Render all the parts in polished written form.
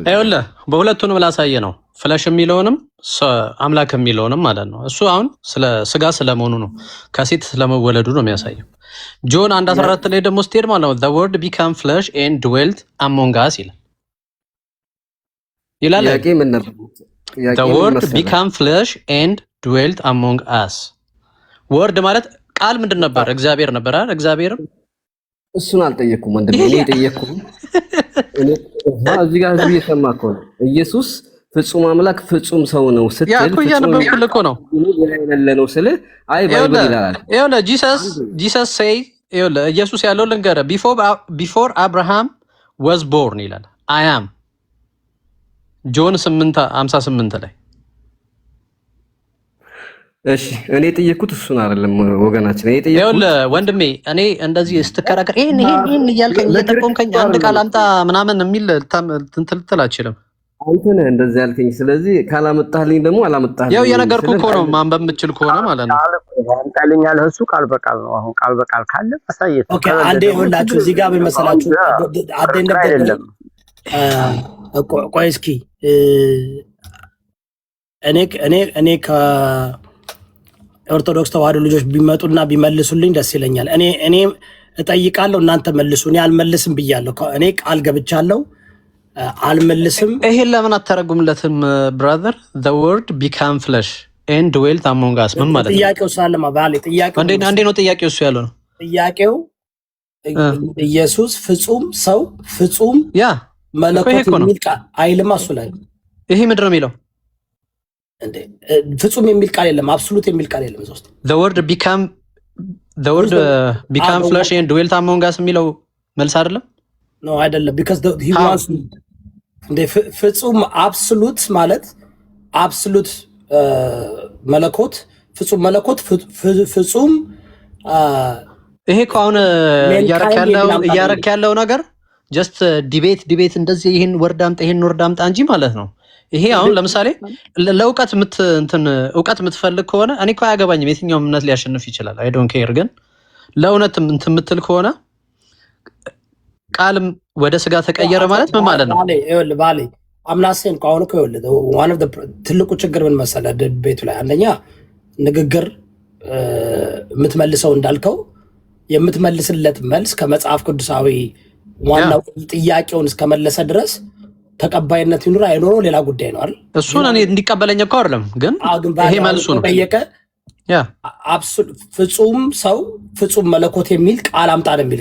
ይኸውልህ በሁለቱንም ላሳየ ነው። ፍለሽ የሚለውንም አምላክ የሚለውንም ማለት ነው። እሱ አሁን ስለ ስጋ ስለመሆኑ ነው፣ ከሴት ስለመወለዱ ነው የሚያሳየው። ጆን 1:14 ላይ ደግሞ ስትሄድ ማለት ነው the word became flesh and dwelt among us ይላል። the word became flesh and dwelt among us ወርድ ማለት ቃል ምንድን ነበር? እግዚአብሔር ነበር አይደል? እግዚአብሔርም እሱን አልጠየኩም ወንድም፣ እኔ ጠየቅኩኝ። እዚህ ጋር ህዝብ እየሰማከው ነው። ኢየሱስ ፍጹም አምላክ ፍጹም ሰው ነው ስትል ያኩያን በብልኮ ነው ያለነው ስለ አይ ባይብል ይላል። ይኸውልህ ጂሰስ ሴይ ይኸውልህ ኢየሱስ ያለው ልንገርህ ቢፎር አብርሃም was born ይላል። I am ጆን 8:58 ላይ እሺ እኔ ጠየቅኩት እሱን አይደለም ወገናችን። እኔ ጠየቅኩት ይኸውልህ ወንድሜ እኔ እንደዚህ ስትከራከር ይሄን እያልከኝ እየጠቆምከኝ አንድ ቃል አምጣ ምናምን የሚል ትንትልትል አልችልም። አንተ ነህ እንደዚህ ያልከኝ። ስለዚህ ካላመጣህልኝ ደግሞ አላመጣህልኝ። ያው የነገርኩህ እኮ ነው ማንበብ የምትችል ከሆነ ማለት ነው። አንተልኝ ያለ እሱ ቃል በቃል ነው። አሁን ቃል በቃል ካለ ማሳየት ኦኬ። አንዴ ሁላችሁ እዚህ ጋር ምን መሰላችሁ? አደን ነበር ቆይ እስኪ እኔ ከኦርቶዶክስ ተዋህዶ ልጆች ቢመጡና ቢመልሱልኝ ደስ ይለኛል። እኔ እጠይቃለሁ፣ እናንተ መልሱ። እኔ አልመልስም ብያለሁ። እኔ ቃል ገብቻለሁ አልመልስም። ይሄን ለምን አተረጉምለትም? ብራዘር the word became flesh and dwelt among us ምን ማለት ነው? ጥያቄው ሳለማ ባለ ጥያቄው አንዴ ነው ጥያቄው እሱ ያለው ነው። ጥያቄው ኢየሱስ ፍጹም ሰው ፍጹም ያ መለኮት የሚል ቃል አይልም። እሱ ላይ ይሄ ምንድን ነው የሚለው? እንዴ ፍጹም የሚል ቃል የለም፣ አብሶሉት የሚል ቃል የለም። ሶስት the word became flesh and dwelt among us የሚለው መልስ አይደለም? ነው አይደለም። because he wants እንደ ፍጹም አብሶሉት ማለት አብሶሉት መለኮት ፍጹም መለኮት ፍጹም ይሄ እኮ አሁን እያረክ ያለው ነገር ጀስት ዲቤት እንደዚህ ይሄን ወርድ አምጣ ይሄን ወርድ አምጣ እንጂ ማለት ነው። ይሄ አሁን ለምሳሌ ለእውቀት እውቀት የምትፈልግ ከሆነ እኔ እኮ አያገባኝም የትኛውም እምነት ሊያሸንፍ ይችላል። አይ ዶንት ኬር። ግን ለእውነት የምትል ከሆነ ቃልም ወደ ስጋ ተቀየረ ማለት ምን ማለት ነው? ባሌ አምናሴን ከሆነ ዋን ኦፍ ትልቁ ችግር ምን መሰለህ ቤቱ ላይ አንደኛ ንግግር የምትመልሰው እንዳልከው የምትመልስለት መልስ ከመጽሐፍ ቅዱሳዊ ዋናው ጥያቄውን እስከመለሰ ድረስ ተቀባይነት ይኑር አይኖረው ሌላ ጉዳይ ነው አይደል? እሱን እኔ እንዲቀበለኝ እኮ አይደለም፣ ግን ይሄ መልሱ ነው። ጠየቀ ፍጹም ሰው ፍጹም መለኮት የሚል ቃል አምጣ ነው የሚል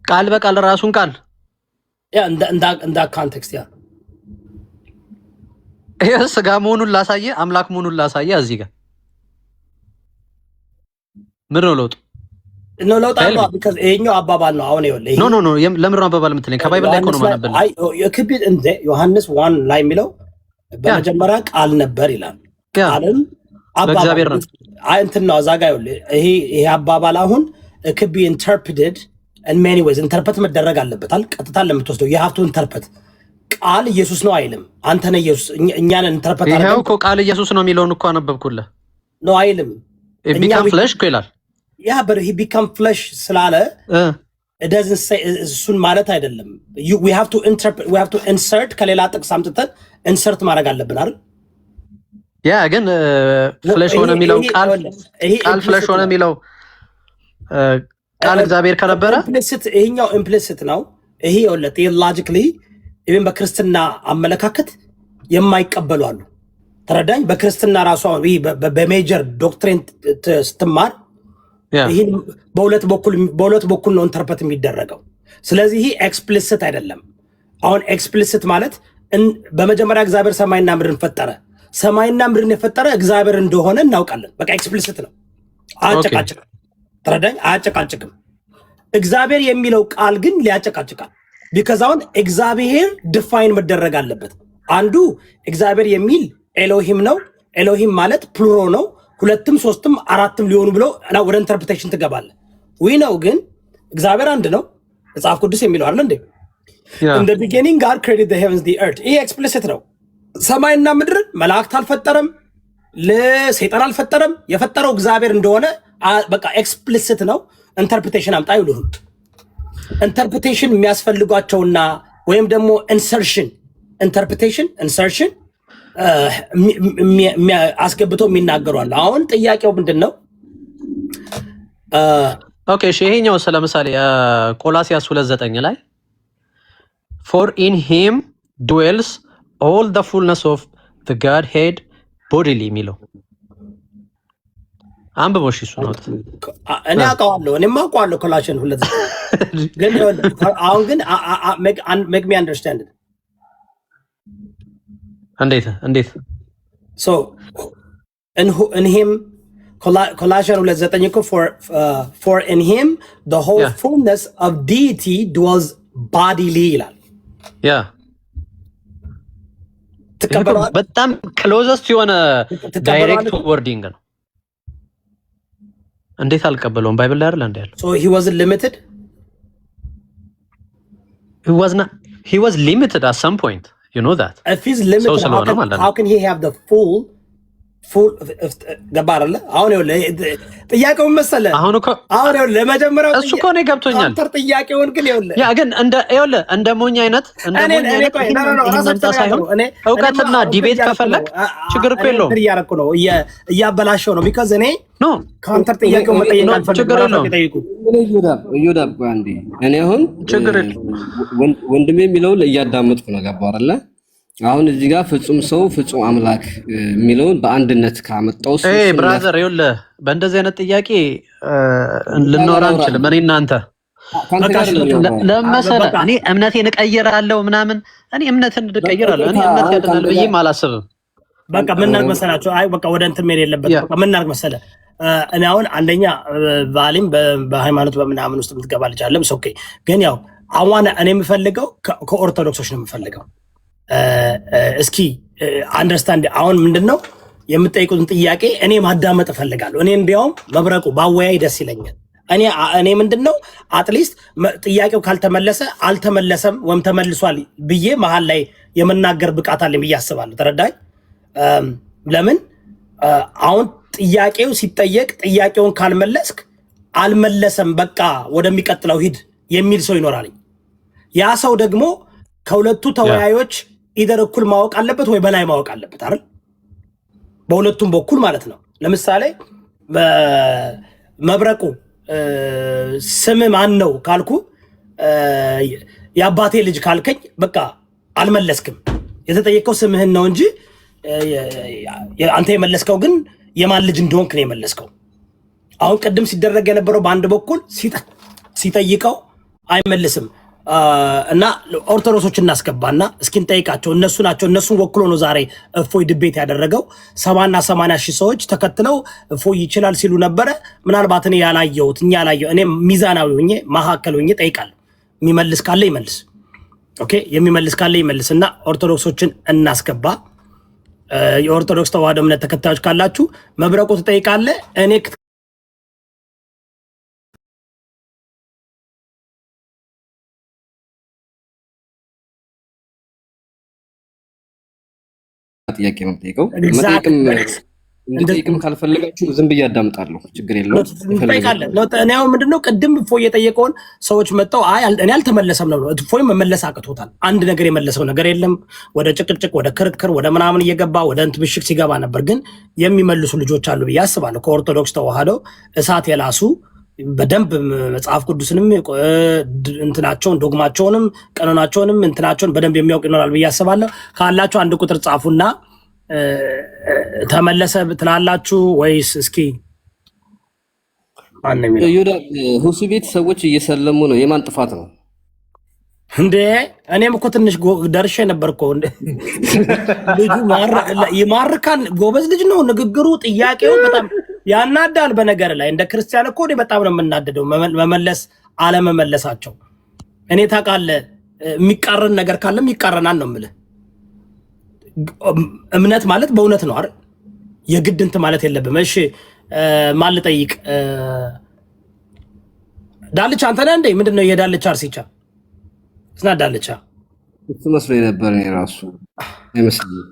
ቃል በቃል ራሱን ቃል እንዳ ኮንቴክስት ይሄ ስጋ መሆኑን ላሳየ አምላክ መሆኑን ላሳየ እዚህ ጋር ምን ነው ለውጥ ነው ለውጥ አለው። because ይሄኛው አባባል ነው። አሁን ይኸውልህ ኖ ለምን ነው አባባል የምትለኝ? ከባይብል ላይ እኮ ነው ማነበል። አይ የክቢድ እንደ ዮሐንስ 1 ላይ የሚለው በመጀመሪያ ቃል ነበር ይላል። ቃልም በእግዚአብሔር ነው። አይ እንትን ነው እዛ ጋር ይኸውልህ ይሄ አባባል አሁን could be interpreted in many ways ኢንተርፕሬት መደረግ አለበት አይደል? ቀጥታ ለምትወስደው you have to interpret ቃል ኢየሱስ ነው አይልም። አንተ ነህ ኢየሱስ እኛን ኢንተርፕሬት አድርገን ይሄው እኮ ቃል ኢየሱስ ነው የሚለውን እኮ አነበብኩልህ ነው አይልም። become flesh እኮ ይላል። but he become flesh ስላለ it doesn't say እሱን ማለት አይደለም። we have to interpret, we have to insert ከሌላ ጥቅስ አምጥተን insert ማድረግ አለብን አይደል? ያ ግን ፍሌሽ ሆነ የሚለው ቃል ፍሌሽ ሆነ የሚለው ቃል እግዚአብሔር ከነበረ ይሄኛው ኢምፕሊሲት ነው። ይሄ ወለ ቴዎሎጂካሊ ኢቭን በክርስትና አመለካከት የማይቀበሉ አሉ። ተረዳኝ። በክርስትና ራሱ በሜጀር ዶክትሪን ስትማር ይሄን በሁለት በኩል ነው ኢንተርፕሬት የሚደረገው። ስለዚህ ይሄ ኤክስፕሊሲት አይደለም። አሁን ኤክስፕሊሲት ማለት በመጀመሪያ እግዚአብሔር ሰማይና ምድርን ፈጠረ። ሰማይና ምድርን የፈጠረ እግዚአብሔር እንደሆነ እናውቃለን። በቃ ኤክስፕሊሲት ነው። አጨቃጭቅ ተረዳኝ። አጨቃጭቅም እግዚአብሔር የሚለው ቃል ግን ሊያጨቃጭቃል። ቢካዝ አሁን እግዚአብሔር ዲፋይን መደረግ አለበት። አንዱ እግዚአብሔር የሚል ኤሎሂም ነው። ኤሎሂም ማለት ፕሉሮ ነው። ሁለትም ሶስትም አራትም ሊሆኑ ብለው ወደ ኢንተርፕሬቴሽን ትገባለህ። ነው ግን እግዚአብሔር አንድ ነው መጽሐፍ ቅዱስ የሚለው አይደል እንዴ? in the beginning God created the heavens the earth። ይሄ ኤክስፕሊሲት ነው። ሰማይና ምድር መላእክት አልፈጠረም፣ ለሰይጣን አልፈጠረም። የፈጠረው እግዚአብሔር እንደሆነ በቃ ኤክስፕሊሲት ነው። ኢንተርፕሬቴሽን አምጣ ይሉህ። ኢንተርፕሬቴሽን የሚያስፈልጓቸውና ወይም ደግሞ ኢንሰርሽን ኢንተርፕሬቴሽን ኢንሰርሽን አስገብቶ የሚናገሩ አለ። አሁን ጥያቄው ምንድነው? ኦኬ እሺ፣ ይሄኛው ለምሳሌ ቆላሲያስ 2:9 ላይ for in him dwells all the fullness of the Godhead bodily የሚለው አንብቦሽ እሱ ነው። እኔ አውቀዋለሁ፣ እኔማ አውቀዋለሁ ኮላሽን 2:9 ግን አሁን ግን make me understand it እንዴት so in him Colossians 2:9 እኮ for in him the whole fullness of deity dwells bodily ይላል። ያ በጣም ክሎዘስት የሆነ ዳይሬክት ወርዲንግ ነው። እንዴት አልቀበለውም? ባይብል ላይ አይደል እንዴ ያለው? so he wasn't limited, he was limited at some point, you know that. if he's limited, how can he have the full ገባራለ? አሁን ጥያቄውን መሰለ አሁን ለመጀመሪያው እሱ እኮ ነው ገብቶኛል። ጥያቄውን ግን ያ ግን እንደ ሞኝ አይነት እውቀትና ዲቤት ከፈለክ ችግር እኮ የለውም። እያረኩ ነው እያበላሸው ነው ቢካዝ እኔ ካውንተር ጥያቄውን መጠየቅ አልፈልግም። ችግር የለውም። እኔ አሁን ችግር የለውም ወንድሜ የሚለውን እያዳመጥኩ ነው። ገባው አይደለ? አሁን እዚህ ጋር ፍጹም ሰው ፍጹም አምላክ የሚለውን በአንድነት ካመጣው ብራዘር ይኸውልህ፣ በእንደዚህ አይነት ጥያቄ ልንኖር አንችልም። እኔ እናንተ ለመሰለ እኔ እምነቴን እቀይራለሁ ምናምን እኔ እምነትን እቀይራለሁ እኔ እምነት ያደናል ብዬም አላስብም። በቃ ምን እናድርግ መሰላችሁ? አይ በቃ ወደ እንትን መሄድ የለበትም። በቃ ምን እናድርግ መሰለ እኔ አሁን አንደኛ ባሊም በሃይማኖት በምናምን ውስጥ የምትገባ ልጅ አለም ኦኬ። ግን ያው አዋና እኔ የምፈልገው ከኦርቶዶክሶች ነው የምፈልገው። እስኪ አንደርስታንድ አሁን ምንድነው የምጠይቁትን ጥያቄ እኔ ማዳመጥ እፈልጋለሁ። እኔ እንዲያውም መብረቁ ባወያይ ደስ ይለኛል። እኔ ምንድነው አትሊስት ጥያቄው ካልተመለሰ አልተመለሰም ወይም ተመልሷል ብዬ መሀል ላይ የመናገር ብቃት አለኝ ብዬ አስባለሁ። ተረዳኝ? ለምን አሁን ጥያቄው ሲጠየቅ ጥያቄውን ካልመለስክ አልመለሰም በቃ ወደሚቀጥለው ሂድ የሚል ሰው ይኖራል። ያ ሰው ደግሞ ከሁለቱ ተወያዮች ኢደር እኩል ማወቅ አለበት ወይ በላይ ማወቅ አለበት አይደል? በሁለቱም በኩል ማለት ነው። ለምሳሌ መብረቁ ስም ማን ነው ካልኩ የአባቴ ልጅ ካልከኝ በቃ አልመለስክም። የተጠየቀው ስምህን ነው እንጂ አንተ የመለስከው ግን የማን ልጅ እንደሆንክ ነው የመለስከው። አሁን ቅድም ሲደረግ የነበረው በአንድ በኩል ሲጠይቀው አይመልስም እና ኦርቶዶክሶች እናስገባና እስኪን ጠይቃቸው። እነሱ ናቸው እነሱን ወክሎ ነው ዛሬ እፎይ ድቤት ያደረገው። 70 እና 80 ሺህ ሰዎች ተከትለው እፎይ ይችላል ሲሉ ነበረ። ምናልባት እኔ ያላየሁት እኔ ሚዛናዊ ሆኜ መሀከል ሆኜ ጠይቃለሁ። የሚመልስ ካለ ይመልስ፣ ኦኬ የሚመልስ ካለ ይመልስ እና ኦርቶዶክሶችን እናስገባ። የኦርቶዶክስ ተዋህዶ እምነት ተከታዮች ካላችሁ መብረቁ ትጠይቃለህ። እኔ ጥያቄ ነው የምጠይቀው። መጠየቅም ካልፈለጋችሁ ዝም ብዬ አዳምጣለሁ፣ ችግር የለውም። እኔ አሁን ምንድነው ቅድም እፎይ የጠየቀውን ሰዎች መጥተው እኔ አልተመለሰም ነው። እፎይ መመለስ አቅቶታል። አንድ ነገር የመለሰው ነገር የለም። ወደ ጭቅጭቅ፣ ወደ ክርክር፣ ወደ ምናምን እየገባ ወደ እንትን ብሽቅ ሲገባ ነበር። ግን የሚመልሱ ልጆች አሉ ብዬ አስባለሁ። ከኦርቶዶክስ ተዋህዶ እሳት የላሱ በደንብ መጽሐፍ ቅዱስንም እንትናቸውን ዶግማቸውንም ቀኖናቸውንም እንትናቸውን በደንብ የሚያውቅ ይኖራል ብዬ አስባለሁ። ካላችሁ አንድ ቁጥር ጻፉና ተመለሰ ትላላችሁ ወይስ እስኪ ሁሱ ቤት ሰዎች እየሰለሙ ነው። የማን ጥፋት ነው እንዴ? እኔም እኮ ትንሽ ደርሼ ነበርኮ። ልጁ ይማርካል፣ ጎበዝ ልጅ ነው። ንግግሩ ጥያቄው በጣም ያናዳል። በነገር ላይ እንደ ክርስቲያን እኮ በጣም ነው የምናደደው መመለስ አለመመለሳቸው። እኔ ታውቃለህ የሚቃረን ነገር ካለም ይቃረናል ነው የምልህ። እምነት ማለት በእውነት ነው አይደል? የግድ እንትን ማለት የለብም። እሺ ማን ልጠይቅ? ዳልቻ አንተ ነህ እንዴ? ምንድነው የዳልቻ አርሲቻ እስና ዳልቻ እሱ መስሎኝ ነበር። እኔ ራሱ አይመስልም።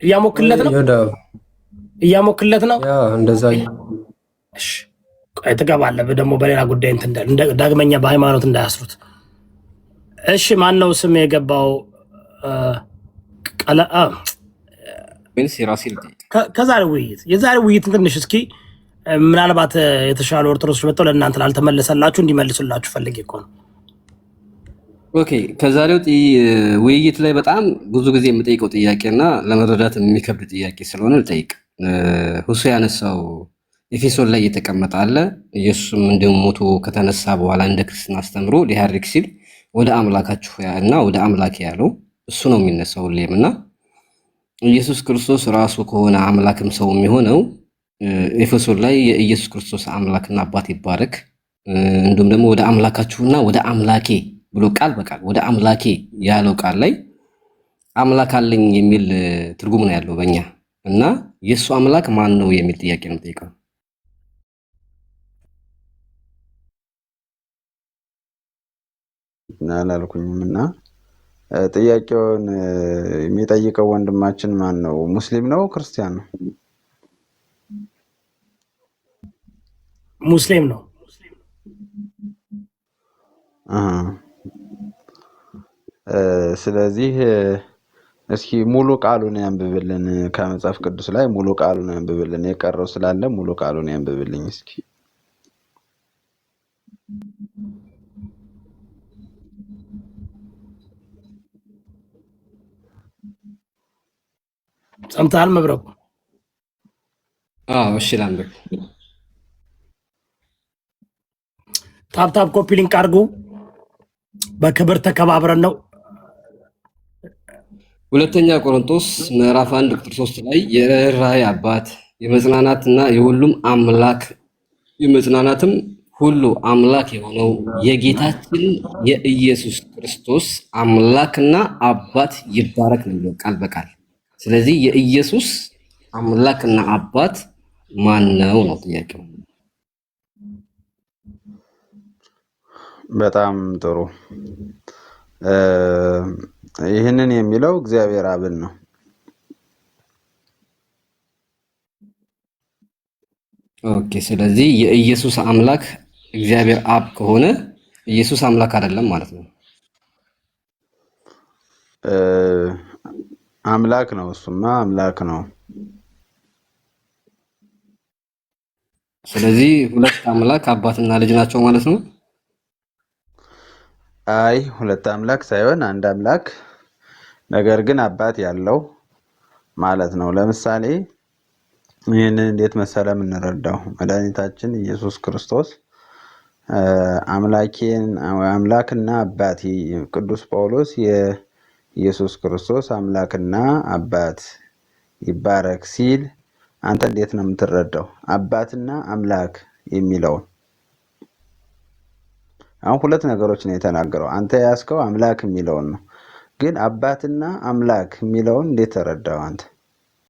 እያሞክለት ነው ያ እንደዛ። እሺ ቆይ ትገባለህ ደግሞ በሌላ ጉዳይ እንትን ዳግመኛ በሃይማኖት እንዳያስሩት። እሺ ማን ነው ስም የገባው? ቀላ ወይስ የራሴ ልጠይቅ? ከዛሬው ውይይት የዛሬው ውይይት ትንሽ እስኪ ምናልባት የተሻለ ኦርቶዶክስ መጥተው ለእናንተ ላልተመለሰላችሁ እንዲመልሱላችሁ ፈልጌ እኮ ነው። ኦኬ ከዛሬው ውይይት ላይ በጣም ብዙ ጊዜ የምጠይቀው ጥያቄና ለመረዳት የሚከብድ ጥያቄ ስለሆነ ልጠይቅ። ሁሱ ያነሳው ኤፌሶን ላይ እየተቀመጠ አለ። ኢየሱስም እንዲሁም ሞቶ ከተነሳ በኋላ እንደ ክርስትና አስተምሮ ሊያርግ ሲል ወደ አምላካችሁ እና ወደ አምላኬ ያለው እሱ ነው የሚነሳው ሁሌም እና ኢየሱስ ክርስቶስ ራሱ ከሆነ አምላክም ሰው የሚሆነው ኤፌሶን ላይ የኢየሱስ ክርስቶስ አምላክና አባት ይባረክ እንዲሁም ደግሞ ወደ አምላካችሁና ወደ አምላኬ ብሎ ቃል በቃል ወደ አምላኬ ያለው ቃል ላይ አምላክ አለኝ የሚል ትርጉም ነው ያለው በእኛ እና የሱ አምላክ ማን ነው የሚል ጥያቄ ነው ጠይቀው። አላልኩኝም እና ጥያቄውን የሚጠይቀው ወንድማችን ማን ነው? ሙስሊም ነው ክርስቲያን ነው? ሙስሊም ነው። ስለዚህ እስኪ ሙሉ ቃሉን ያንብብልን ከመጽሐፍ ቅዱስ ላይ ሙሉ ቃሉን ያንብብልን። የቀረው ስላለ ሙሉ ቃሉን ያንብብልኝ እስኪ። ሰምተሃል መብረቁ? እሺ ላንብብ። ታፕ ኮፒ ሊንክ አድርጉ። በክብር ተከባብረን ነው። ሁለተኛ ቆሮንቶስ ምዕራፍ 1 ቁጥር 3 ላይ የርኅራኄ አባት የመጽናናትና የሁሉም አምላክ የመጽናናትም ሁሉ አምላክ የሆነው የጌታችን የኢየሱስ ክርስቶስ አምላክና አባት ይባረክ ነው ቃል በቃል። ስለዚህ የኢየሱስ አምላክና አባት ማን ነው ነው ጥያቄው። በጣም ጥሩ። ይህንን የሚለው እግዚአብሔር አብን ነው። ኦኬ ስለዚህ የኢየሱስ አምላክ እግዚአብሔር አብ ከሆነ ኢየሱስ አምላክ አይደለም ማለት ነው። አምላክ ነው፣ እሱማ አምላክ ነው። ስለዚህ ሁለት አምላክ አባትና ልጅ ናቸው ማለት ነው። አይ ሁለት አምላክ ሳይሆን አንድ አምላክ ነገር ግን አባት ያለው ማለት ነው። ለምሳሌ ይህንን እንዴት መሰለ የምንረዳው? መድኃኒታችን ኢየሱስ ክርስቶስ አምላክና አባት ቅዱስ ጳውሎስ የኢየሱስ ክርስቶስ አምላክና አባት ይባረክ ሲል አንተ እንዴት ነው የምትረዳው? አባትና አምላክ የሚለውን አሁን ሁለት ነገሮች ነው የተናገረው። አንተ ያስከው አምላክ የሚለውን ነው፣ ግን አባትና አምላክ የሚለውን እንዴት ተረዳው አንተ?